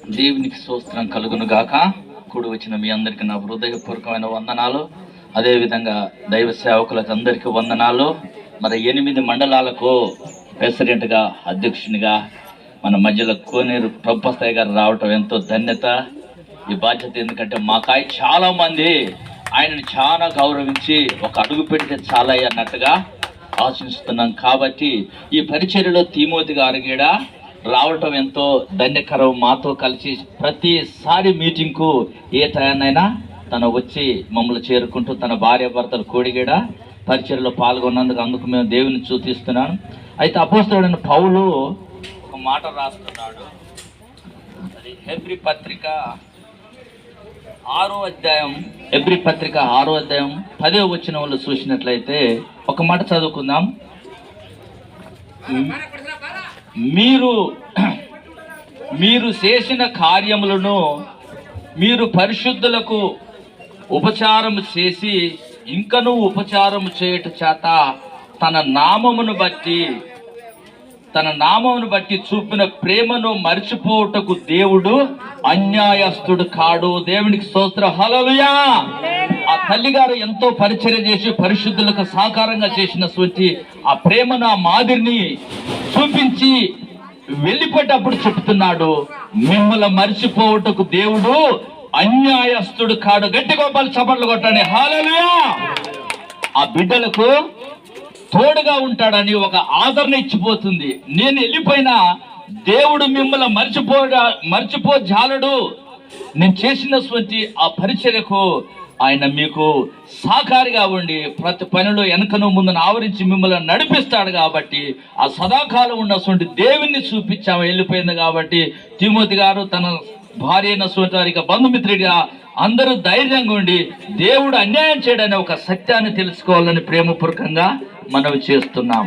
దేవునికి స్తోత్రం కలుగును గాక. కూడి వచ్చిన మీ అందరికీ నా హృదయపూర్వకమైన వందనాలు. అదేవిధంగా దైవ సేవకులకు అందరికీ వందనాలు. మరి 8 మండలాలకు ప్రెసిడెంట్గా, అధ్యక్షునిగా మన మధ్యలో కోనేరు ప్రభుత్వ గారు రావటం ఎంతో ధన్యత. ఈ బాధ్యత ఎందుకంటే మాకాయ చాలా మంది ఆయనని చాలా గౌరవించి ఒక అడుగు పెడితే చాలా అన్నట్టుగా ఆశిస్తున్నాం. కాబట్టి ఈ పరిచర్యలో తిమోతి గారు కూడా రావటం ఎంతో ధన్యకరం. మాతో కలిసి ప్రతిసారి మీటింగ్కు ఏ టైంనైనా తను వచ్చి మమ్మల్ని చేరుకుంటూ తన భార్య భర్తలు కూడిగడ పరిచర్యలో పాల్గొన్నందుకు అందుకు మేము దేవుని చూపిస్తున్నాను. అయితే అపోస్తలుడైన పౌలు ఒక మాట రాస్తున్నాడు. అది హెబ్రీ పత్రిక 6వ అధ్యాయం 10వ వచనంలో చూసినట్లయితే ఒక మాట చదువుకుందాం. మీరు చేసిన కార్యములను మీరు పరిశుద్ధులకు ఉపచారము చేసి ఇంకనూ ఉపచారము చేయుట చేత తన నామమును బట్టి చూపిన ప్రేమను మర్చిపోవుటకు దేవుడు అన్యాయస్తుడు కాడు. దేవునికి స్తోత్రం. హల్లెలూయా. ఆ తల్లిగారు ఎంతో పరిచర్య చేసి పరిశుద్ధులకు సాకారంగా చేసినటువంటి ఆ ప్రేమను, ఆ మాదిరిని చూపించి వెళ్ళిపోయేటప్పుడు చెప్తున్నాడు, మిమ్మల్ని మర్చిపోవుటకు దేవుడు అన్యాయస్తుడు కాడు. గట్టిగా చప్పట్లు కొట్టండి. హల్లెలూయా. ఆ బిడ్డలకు తోడుగా ఉంటాడని ఒక ఆదరణ ఇచ్చిపోతుంది. నేను వెళ్ళిపోయినా దేవుడు మిమ్మల్ని మర్చిపోజాలడు. నేను చేసినటువంటి ఆ పరిచర్యకు ఆయన మీకు సహకారిగా ఉండి ప్రతి పనిలో వెనకను ముందును ఆవరించి మిమ్మల్ని నడిపిస్తాడు. కాబట్టి ఆ సదాకాలం ఉన్నటువంటి దేవుణ్ణి చూపించాము. వెళ్ళిపోయింది కాబట్టి తిమోతి గారు తన భార్య అయిన బంధుమిత్రుడిగా అందరూ ధైర్యంగా ఉండి దేవుడు అన్యాయం చేయడని ఒక సత్యాన్ని తెలుసుకోవాలని ప్రేమపూర్వకంగా మనవి చేస్తున్నాం.